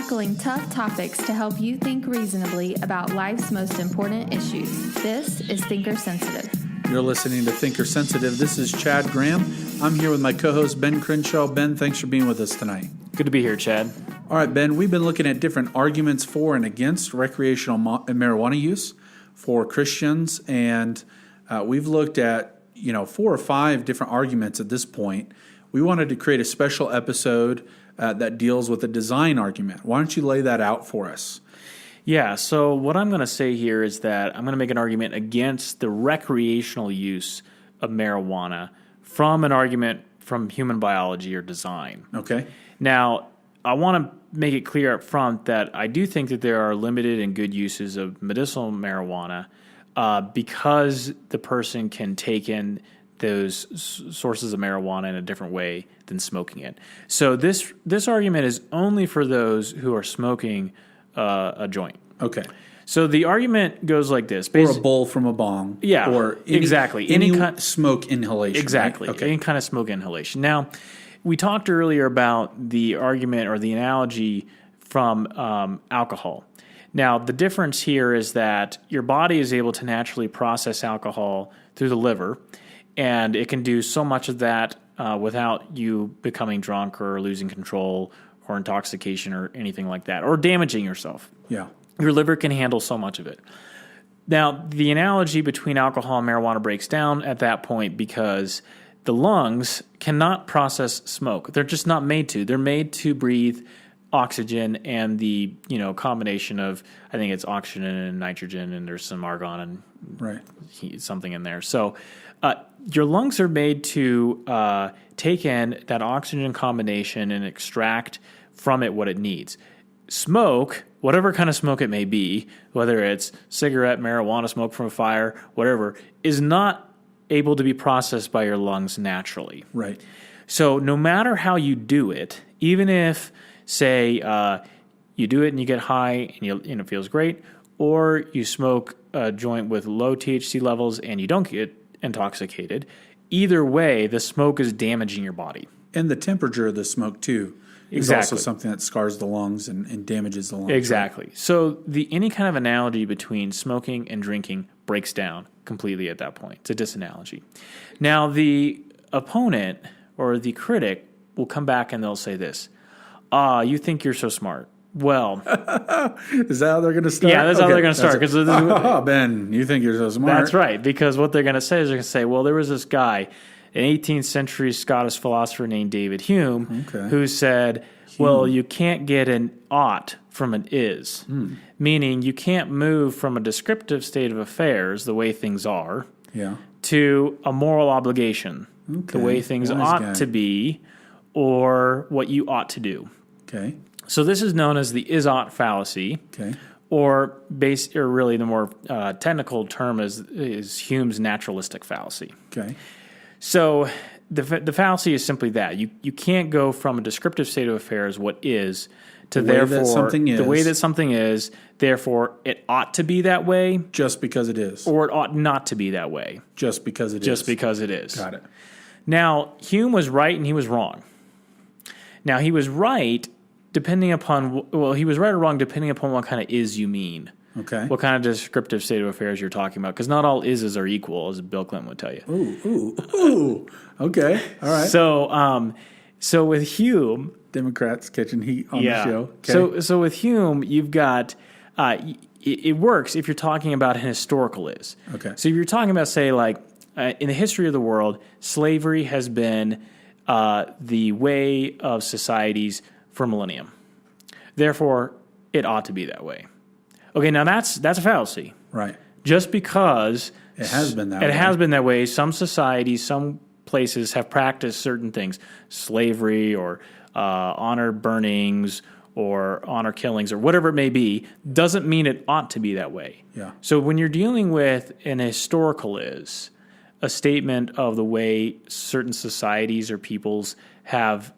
tackling tough topics to help you think reasonably about life's most important issues. This is Thinker Sensitive. You're listening to Thinker Sensitive. This is Chad Graham. I'm here with my co-host, Ben Crenshaw. Ben, thanks for being with us tonight. Good to be here, Chad. All right, Ben, we've been looking at different arguments for and against recreational marijuana use for Christians, and we've looked at 4 or 5 different arguments at this point. We wanted to create a special episode that deals with a design argument. Why don't you lay that out for us? Yeah, so what I'm going to say here is that I'm going to make an argument against the recreational use of marijuana from an argument from human biology or design. Okay. Now, I want to make it clear up front that I do think that there are limited and good uses of medicinal marijuana because the person can take in those sources of marijuana in a different way than smoking it. So this argument is only for those who are smoking a joint. Okay. So the argument goes like this. Or a bowl from a bong. Yeah, or exactly. Any smoke inhalation. Exactly. Right? Okay. Any kind of smoke inhalation. Now, we talked earlier about the argument or the analogy from alcohol. Now, the difference here is that your body is able to naturally process alcohol through the liver, and it can do so much of that without you becoming drunk or losing control or intoxication or anything like that, or damaging yourself. Yeah. Your liver can handle so much of it. Now, the analogy between alcohol and marijuana breaks down at that point because the lungs cannot process smoke. They're just not made to. They're made to breathe oxygen and the combination of, I think it's oxygen and nitrogen, and there's some argon and something in there. So your lungs are made to take in that oxygen combination and extract from it what it needs. Smoke, whatever kind of smoke it may be, whether it's cigarette, marijuana, smoke from a fire, whatever, is not able to be processed by your lungs naturally. Right. So no matter how you do it, even if, say, you do it and you get high and it feels great, or you smoke a joint with low THC levels and you don't get intoxicated, either way, the smoke is damaging your body. And the temperature of the smoke, too, is also something that scars the lungs and damages the lungs. Exactly. Right? So any kind of analogy between smoking and drinking breaks down completely at that point. It's a disanalogy. Now, the opponent or the critic will come back and they'll say this, you think you're so smart. Well, is that how they're going to start? Yeah, that's how they're going to start. Ben, you think you're so smart. That's right, because what they're going to say is they're going to say, well, there was this guy, an 18th century Scottish philosopher named David Hume, who said, well, you can't get an ought from an is, meaning you can't move from a descriptive state of affairs, the way things are, to a moral obligation, the way things ought to be, or what you ought to do. Okay. So this is known as the is-ought fallacy, or really the more technical term is Hume's naturalistic fallacy. Okay. So the fallacy is simply that. You can't go from a descriptive state of affairs, what is, to the way that something is, therefore it ought to be that way. Just because it is. Or it ought not to be that way. Just because it is. Just because it is. Got it. Now, Hume was right and he was wrong. Now, he was right depending upon, he was right or wrong depending upon what kind of is you mean. Okay. What kind of descriptive state of affairs you're talking about. Because not all ises are equal, as Bill Clinton would tell you. Ooh. Okay. All right. So with Hume... Democrats catching heat on the show. Okay. So with Hume, you've got... it works if you're talking about an historical is. Okay. So if you're talking about, say, like, in the history of the world, slavery has been the way of societies for millennium. Therefore, it ought to be that way. Okay, now that's a fallacy. Right. Just because it has been that way. It has been that way. Some societies, some places have practiced certain things, slavery or honor burnings or honor killings or whatever it may be, doesn't mean it ought to be that way. Yeah. So when you're dealing with an historical is, a statement of the way certain societies or peoples have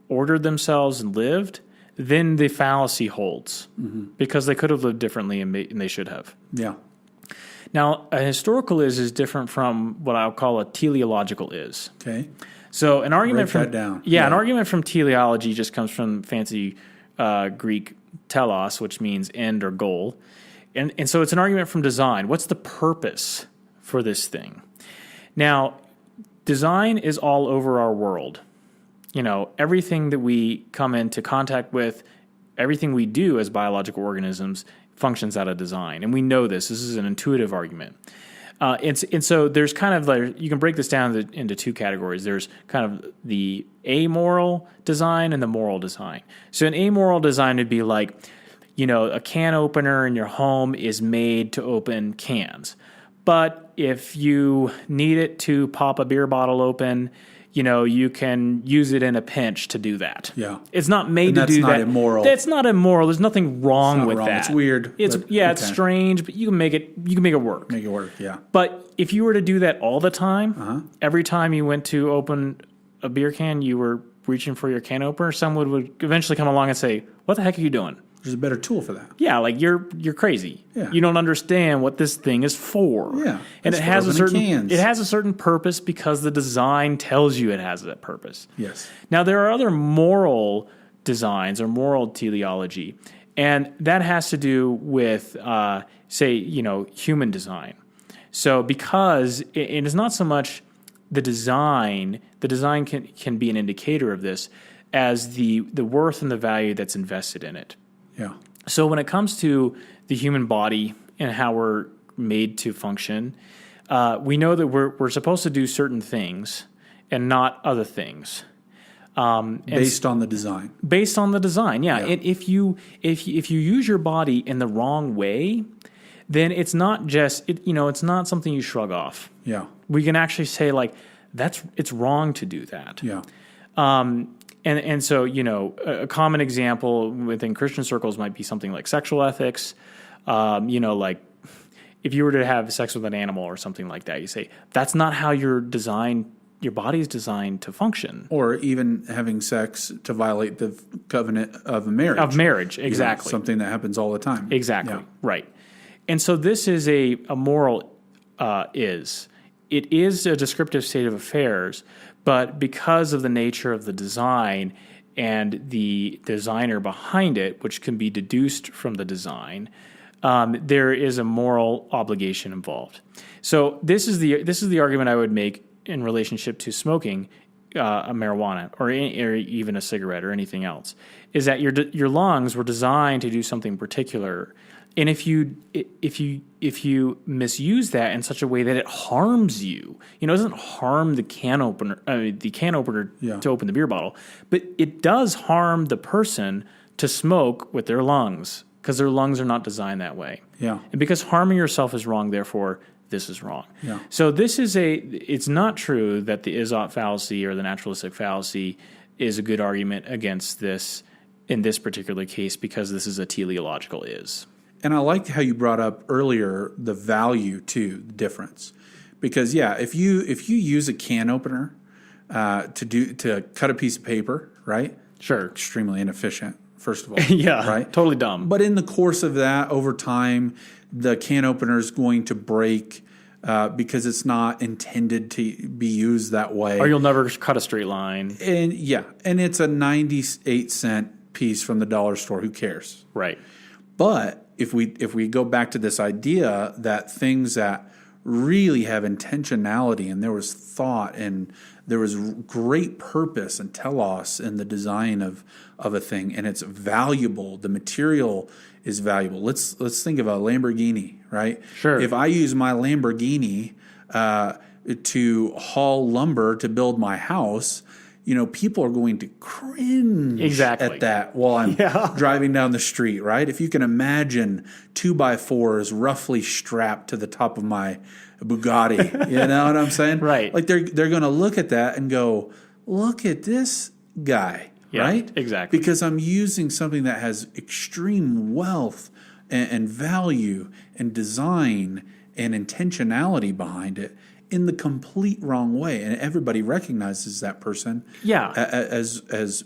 ordered themselves and lived, then the fallacy holds because they could have lived differently and they should have. Yeah. Now, a historical is different from what I'll call a teleological is. Okay. So an argument Break that down. An argument from teleology just comes from fancy Greek telos, which means end or goal. And so it's an argument from design. What's the purpose for this thing? Now, design is all over our world. Everything that we come into contact with, everything we do as biological organisms functions out of design. And we know this. This is an intuitive argument. And so there's kind of like, you can break this down into two categories. There's kind of the amoral design and the moral design. So an amoral design would be like, a can opener in your home is made to open cans. But if you need it to pop a beer bottle open, you can use it in a pinch to do that. Yeah. It's not made to do that. That's not immoral. That's not immoral. There's nothing wrong with that. It's weird. It's strange, but you can make it work. Make it work, yeah. But if you were to do that all the time, every time you went to open a beer can, you were reaching for your can opener, someone would eventually come along and say, "What the heck are you doing?" There's a better tool for that. Yeah, like you're crazy. Yeah. You don't understand what this thing is for. Yeah. And It's it has for a opening certain cans. it has a certain purpose because the design tells you it has that purpose. Yes. Now there are other moral designs or moral teleology, and that has to do with human design. So because it is not so much the design can be an indicator of this as the worth and the value that's invested in it. Yeah. So when it comes to the human body and how we're made to function, we know that we're supposed to do certain things and not other things. Based on the design. Based on the design, yeah. And if you use your body in the wrong way, then it's not just it's not something you shrug off. Yeah. We can actually say like it's wrong to do that. Yeah. And so, a common example within Christian circles might be something like sexual ethics. Like if you were to have sex with an animal or something like that, you say, that's not how your body is designed to function. Or even having sex to violate the covenant of marriage. Of marriage, exactly. Something that happens all the time. Exactly, Yeah. right. And so this is a moral It is a descriptive state of affairs, but because of the nature of the design and the designer behind it, which can be deduced from the design, there is a moral obligation involved. So this is the argument I would make in relationship to smoking a marijuana or even a cigarette or anything else, is that your lungs were designed to do something particular. And if you misuse that in such a way that it harms you, it doesn't harm the can opener to open the beer bottle, but it does harm the person to smoke with their lungs because their lungs are not designed that way. Yeah. And because harming yourself is wrong, therefore this is wrong. Yeah. So it's not true that the Aesop fallacy or the naturalistic fallacy is a good argument against this in this particular case because this is a teleological is. And I liked how you brought up earlier the value too, the difference, because if you use a can opener to cut a piece of paper, right? Sure, extremely inefficient. First of all, yeah, right, totally dumb. But in the course of that, over time, the can opener is going to break because it's not intended to be used that way, or you'll never cut a straight line. And it's a 98-cent piece from the dollar store. Who cares, right? But if we go back to this idea that things that really have intentionality and there was thought and there was great purpose and telos in the design of a thing and it's valuable, the material is valuable. Let's think of a Lamborghini, right? Sure. If I use my Lamborghini to haul lumber to build my house, people are going to cringe at that while I'm driving down the street, right? If you can imagine 2x4s roughly strapped to the top of my Bugatti, you know what I'm saying? Right. Like they're going to look at that and go, look at this guy, right? Exactly. Because I'm using something that has extreme wealth and value and design and intentionality behind it in the complete wrong way, and everybody recognizes that person as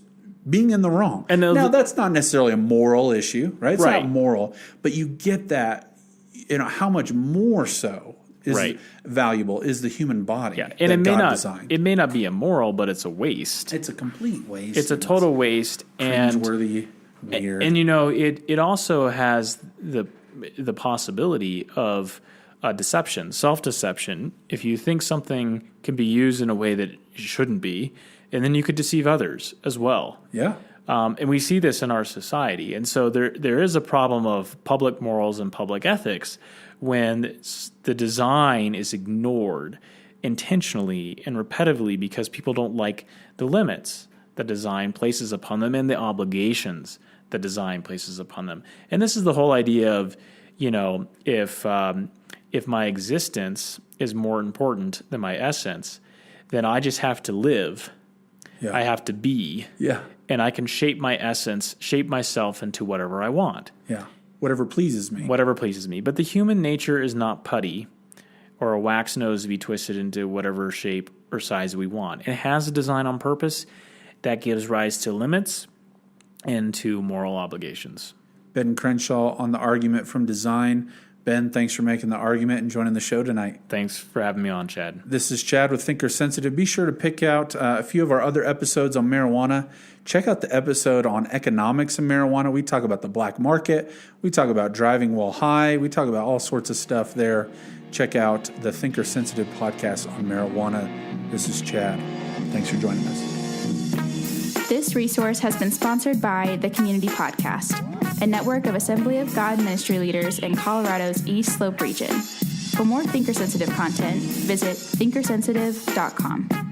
being in the wrong. And now that's not necessarily a moral issue, right? It's not moral, but you get that, how much more so is valuable is the human body. Yeah, and it may not be immoral, but it's a waste. It's a complete waste. It's a total waste, and cringeworthy Weird. And it also has the possibility of deception, self-deception. If you think something can be used in a way that it shouldn't be, and then you could deceive others as well. Yeah. And we see this in our society. And so there is a problem of public morals and public ethics when the design is ignored intentionally and repetitively because people don't like the limits that design places upon them and the obligations that design places upon them. And this is the whole idea of, if my existence is more important than my essence, then I just have to live. Yeah. I have to be. Yeah. And I can shape my essence, shape myself into whatever I want. Yeah. Whatever pleases me. Whatever pleases me. But the human nature is not putty or a wax nose to be twisted into whatever shape or size we want. It has a design on purpose that gives rise to limits and to moral obligations. Ben Crenshaw on the argument from design. Ben, thanks for making the argument and joining the show tonight. Thanks for having me on, Chad. This is Chad with Thinker Sensitive. Be sure to pick out a few of our other episodes on marijuana. Check out the episode on economics and marijuana. We talk about the black market. We talk about driving while high. We talk about all sorts of stuff there. Check out the Thinker Sensitive podcast on marijuana. This is Chad. Thanks for joining us. This resource has been sponsored by the Community Podcast, a network of Assembly of God ministry leaders in Colorado's East Slope region. For more Thinker Sensitive content, visit thinkersensitive.com.